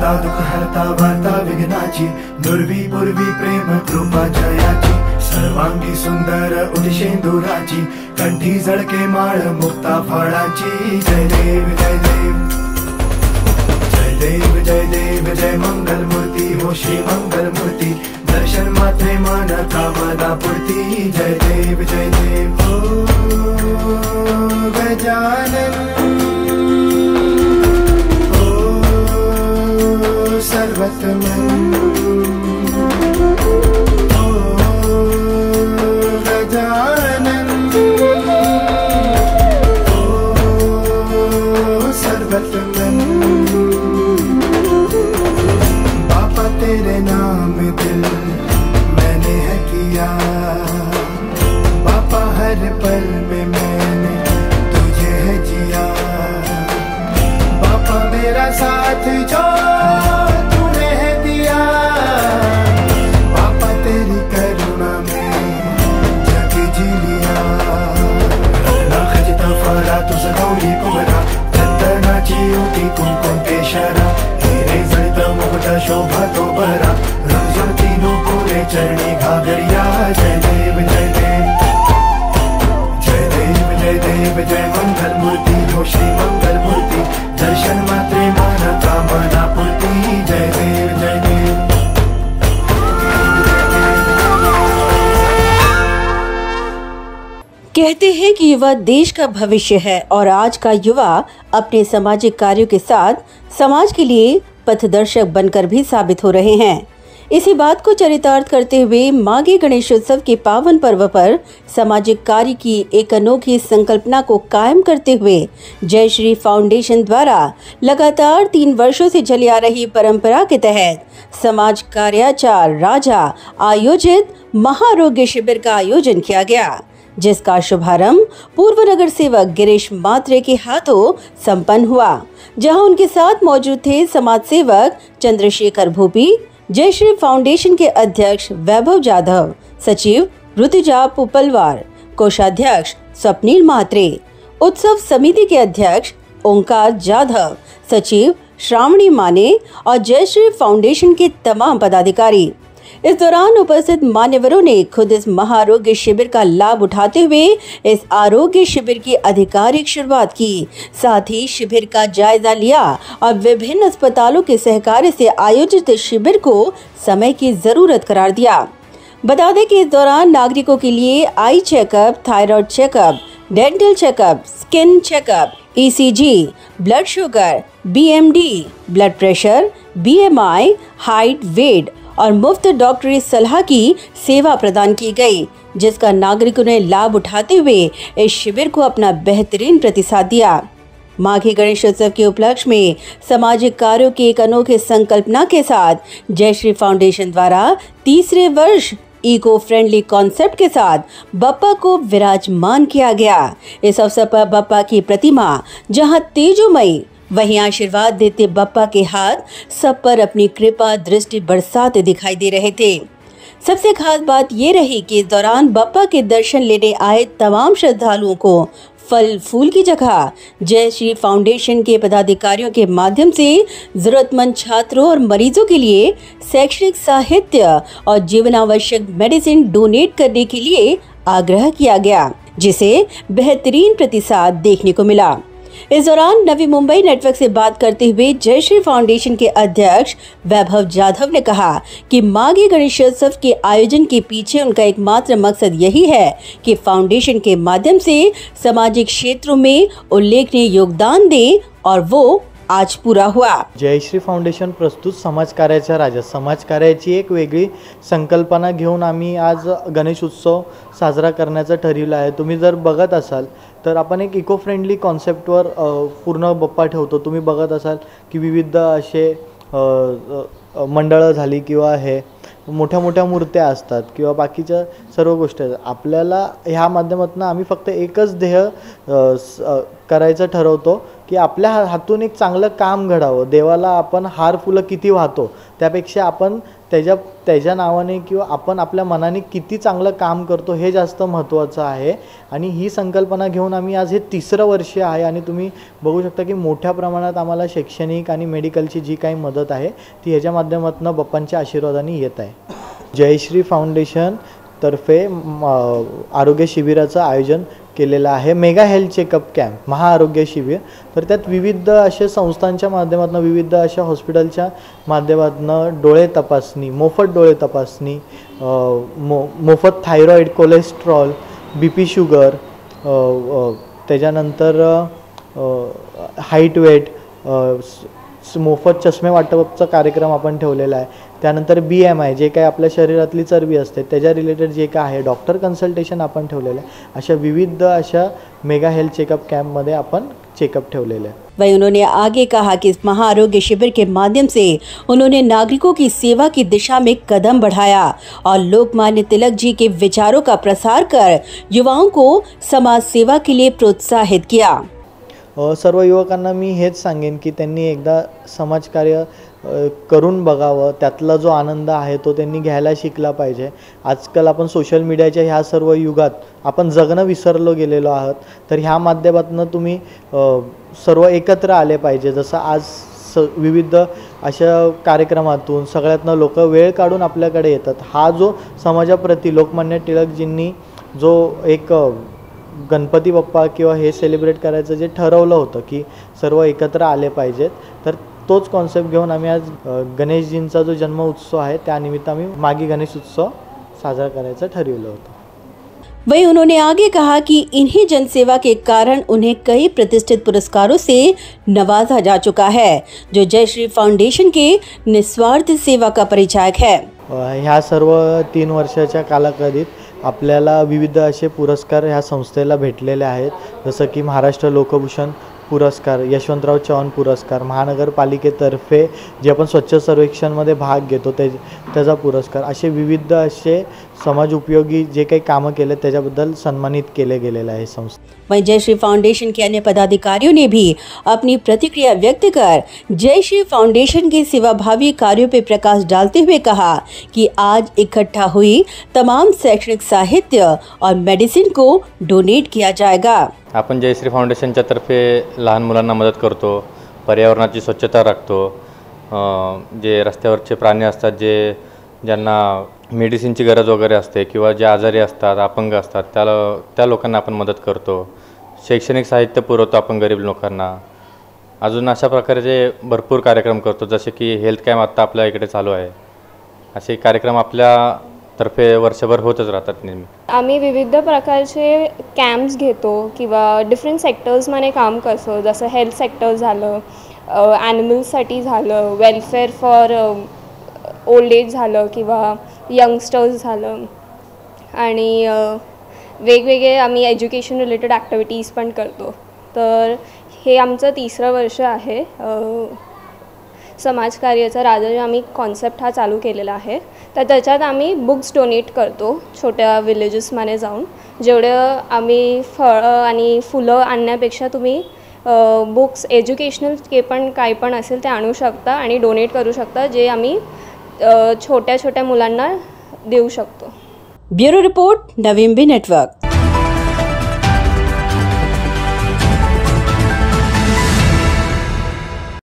हरता दुःख हरता वार्ता विघ्नाची, दुर्वी पूर्वी प्रेम कृपा जयाची, सर्वांगी सुंदर उदिशेंदुराची, कंठी झळके माळ मुक्ता फळाची। जय देव जय देव जय देव जय देव जय मंगल मूर्ती हो श्री मंगल मूर्ती, दर्शन मात्रे मन कामना पूर्ती। जय देव हो गजानन हो सर्वतमन हो गजानन हो सर्वतमन। बापा तेरे नाम दिल मैंने है किया, बापा हर पल में मैंने तुझे है जिया, बापा मेरा साथ जो तूने है दिया, बापा तेरी करुणा में जग जी लिया। रत्ना खचिता फरा तुझ गौरी कुबरा, रत्नाची उटी कुंकुम केशरा, हिरे जळित मुकुट शोभा तो बरा, रंजती नुपुरे चरणी घागरिया। जय देव जय देव जय देव जय देव जय मंगल मूर्ती हो श्री मंगल मूर्ती, दर्शन मात्रे मन कामना पूर्ती। जय देव जय देव। कहते हैं कि युवा देश का भविष्य है और आज का युवा अपने सामाजिक कार्यों के साथ समाज के लिए पथदर्शक बनकर भी साबित हो रहे हैं। इसी बात को चरितार्थ करते हुए माघी गणेशोत्सव के पावन पर्व पर सामाजिक कार्य की एक अनोखी संकल्पना को कायम करते हुए जय श्री फाउंडेशन द्वारा लगातार 3 वर्षों से चली आ रही परंपरा के तहत समाज कार्याचार राजा आयोजित महाआरोग्य शिविर का आयोजन किया गया, जिसका शुभारंभ पूर्व नगर सेवक गिरीश मात्रे के हाथों संपन्न हुआ, जहां उनके साथ मौजूद थे समाज सेवक चंद्रशेखर भूपी, जय श्री फाउंडेशन के अध्यक्ष वैभव जाधव, सचिव ऋतुजा पुपलवार, कोषाध्यक्ष स्वप्नील मात्रे, उत्सव समिति के अध्यक्ष ओंकार जाधव, सचिव श्रावणी माने और जय श्री फाउंडेशन के तमाम पदाधिकारी। इस दौरान उपस्थित मान्यवरों ने खुद इस महाआरोग्य शिविर का लाभ उठाते हुए इस आरोग्य शिविर की आधिकारिक शुरुआत की, साथ ही शिविर का जायजा लिया और विभिन्न अस्पतालों के सहकार्य से आयोजित इस शिविर को समय की जरूरत करार दिया। बता दें कि इस दौरान नागरिकों के लिए eye checkup, thyroid checkup, dental checkup, skin checkup, ECG, blood sugar, BMD, blood pressure, BMI, height, weight और मुफ्त डॉक्टरी सलाह की सेवा प्रदान की गई, जिसका नागरिकों ने लाभ उठाते हुए इस शिविर को अपना बेहतरीन प्रतिसाद दिया। माघी गणेशोत्सव के उपलक्ष्य में सामाजिक कार्यों की एक अनोखी संकल्पना के साथ जय श्री फाउंडेशन द्वारा तीसरे वर्ष इको फ्रेंडली कॉन्सेप्ट के साथ बप्पा को विराजमान किया गया। इस अवसर पर बप्पा की प्रतिमा जहां तेजोमयी वहीं आशीर्वाद देते बप्पा के हाथ सब पर अपनी कृपा दृष्टि बरसाते दिखाई दे रहे थे। सबसे खास बात ये रही कि इस दौरान बप्पा के दर्शन लेने आए तमाम श्रद्धालुओं को फल फूल की जगह जय श्री फाउंडेशन के पदाधिकारियों के माध्यम से जरूरतमंद छात्रों और मरीजों के लिए शैक्षणिक साहित्य और जीवनावश्यक मेडिसिन डोनेट करने के लिए आग्रह किया गया, जिसे बेहतरीन प्रतिसाद देखने को मिला। इस दौरान नवी मुंबई नेटवर्क से बात करते हुए जय श्री फाउंडेशन के अध्यक्ष वैभव जाधव ने कहा कि माघी गणेशोत्सव के आयोजन के पीछे उनका एकमात्र मकसद यही है कि फाउंडेशन के माध्यम से सामाजिक क्षेत्रों में उल्लेखनीय योगदान दें और वो आज पूरा हुआ। जयश्री फाउंडेशन प्रस्तुत समाजकार्याचा राजा, समाजकार्याची एक वेगळी संकल्पना घेऊन आम्ही आज गणेश उत्सव साजरा करण्याचं ठरवलं आहे। तुम्ही जर बघत असाल तर आपण एक इको फ्रेंडली कॉन्सेप्टवर पूर्ण बप्पा ठेवतो। तुम्ही बघत असाल की विविध असे मंडळं झाली किंवा हे मोठ्या मोठ्या मूर्त्या असतात किंवा बाकीच्या सर्व गोष्टी आपल्याला ह्या माध्यमातून आम्ही फक्त एकच ध्येय करायचं ठरवतो की आपल्या हातून एक चांगलं काम घडावं. देवाला आपण हार फुलं किती वाहतो त्यापेक्षा आपण त्याच्या नावाने किंवा आपण आपल्या मनाने किती चांगलं काम करतो हे जास्त महत्त्वाचं आहे. आणि ही संकल्पना घेऊन आम्ही आज हे 3रं वर्ष आहे आणि तुम्ही बघू शकता की मोठ्या प्रमाणात आम्हाला शैक्षणिक आणि मेडिकलची जी काही मदत आहे ती ह्याच्या माध्यमातून बाप्पांच्या आशीर्वादाने येत आहे. जयश्री फाउंडेशन तर्फे आरोग्य शिबिराचं आयोजन केलेलं आहे. मेगा हेल्थ चेकअप कॅम्प, महाआरोग्य शिबिर. तर त्यात विविध अशा संस्थांच्या माध्यमातून, विविध अशा हॉस्पिटलच्या माध्यमातून डोळे तपासणी, मोफत डोळे तपासणी, मोफत थायरॉईड, कोलेस्ट्रॉल, BP शुगर, त्याच्यानंतर हाईट वेट, मोफत चष्मे वाटपचा कार्यक्रम आपण ठेवलेला आहे. त्यानंतर BMI जे काही आपल्या शरीरातली चरबी असते त्याच्या रिलेटेड जे काय आहे डॉक्टर कन्सल्टेशन आपण ठेवलेलं आहे. अशा विविध अशा मेगा हेल्थ चेकअप कैंप में अपन चेकअप ठेवलेले हैं. वहीं उन्होंने आगे कहा कि इस महाआरोग्य शिविर के माध्यम से उन्होंने नागरिकों की सेवा की दिशा में कदम बढ़ाया और लोकमान्य तिलक जी के विचारों का प्रसार कर युवाओं को समाज सेवा के लिए प्रोत्साहित किया. सर्व युवकांना मी हेच सांगेन की त्यांनी एकदा समाजकार्य करून बघावं. त्यातला जो आनंद आहे तो त्यांनी घ्यायला शिकला पाहिजे. आजकाल आपण सोशल मीडियाच्या ह्या सर्व युगात आपण जगणं विसरलो गेलेलो आहोत. तर ह्या माध्यमातून तुम्ही सर्व एकत्र आले पाहिजे. जसं आज विविध अशा कार्यक्रमातून सगळ्यातनं लोक वेळ काढून आपल्याकडे येतात. हा जो समाजाप्रती लोकमान्य टिळकजींनी जो एक गणपती बाप्पा किंवा हे सेलिब्रेट करायचं जे ठरवलं होतं की सर्व एकत्र आले पाहिजेत, तर तोच कॉन्सेप्ट घेऊन आम्ही आज गणेशजींचा जो जन्म उत्सव आहे त्यानिमित्त आम्ही मागी गणेश उत्सव साजरा करायचं ठरवलं होतं. वहीं उन्होंने आगे कहा कि इन्हीं जनसेवा के कारण उन्हें कई प्रतिष्ठित पुरस्कारों से नवाजा जा चुका है, जो जयश्री फाउंडेशन के निस्वार्थ सेवा का परिचायक है. ह्या सर्व 3 वर्षाच्या कालावधीत आपल्याला विविध असे पुरस्कार ह्या संस्थेला भेटलेले आहेत. जसं की महाराष्ट्र लोकभूषण पुरस्कार, यशवंतराव चव्हाण पुरस्कार, महानगरपालिकेतर्फे जे आपण स्वच्छ सर्वेक्षणमध्ये भाग घेतो त्याचा पुरस्कार, असे विविध असे समाज उपयोगी जे काही कामं केले त्याच्याबद्दल सन्मानित केले गेलेले आहे संस्था. वहीं जयश्री फाउंडेशन के अन्य पदाधिकारियों ने भी अपनी प्रतिक्रिया व्यक्त कर जयश्री फाउंडेशन के सेवाभावी कार्यों पर प्रकाश डालते हुए कहा कि आज इकट्ठा हुई तमाम शैक्षणिक साहित्य और मेडिसिन को डोनेट किया जाएगा. आपण जयश्री फाउंडेशनच्या तर्फे लहान मुलांना मदत करतो, पर्यावरणाची स्वच्छता राखतो, जे रस्त्यावरचे प्राणी असतात ज्यांना मेडिसिनची गरज वगैरे असते किंवा जे आजारी असतात, अपंग असतात त्या लोकांना आपण मदत करतो. शैक्षणिक साहित्य पुरवतो आपण गरीब लोकांना. अजून अशा प्रकारचे भरपूर कार्यक्रम करतो, जसे की हेल्थ कॅम्प आत्ता आपल्या इकडे चालू आहे. असे कार्यक्रम आपल्या तर्फे वर्षभर होतच राहतात नेहमी. आम्ही विविध प्रकारचे कॅम्प्स घेतो किंवा डिफरंट सेक्टर्समध्ये काम करतो. जसं हेल्थ सेक्टर झालं, ॲनिमल्ससाठी झालं, वेलफेअर फॉर ओल्ड एज झालं किंवा यंगस्टर्स झालं, आणि वेगवेगळे आम्ही एज्युकेशन रिलेटेड ॲक्टिव्हिटीज पण करतो. तर हे आमचं 3रं वर्ष आहे. समाजकार्याचा राजा आम्ही कॉन्सेप्ट हा चालू केलेला आहे. तर त्याच्यात आम्ही बुक्स डोनेट करतो छोट्या विलेजेसमध्ये जाऊन. जेवढं आम्ही फळं आणि फुलं आणण्यापेक्षा तुम्ही बुक्स एज्युकेशनल काही पण असेल ते आणू शकता आणि डोनेट करू शकता, जे आम्ही छोट्या छोट्या मुलांना देऊ शकतो. ब्युरो रिपोर्ट, नवीन बी नेटवर्क.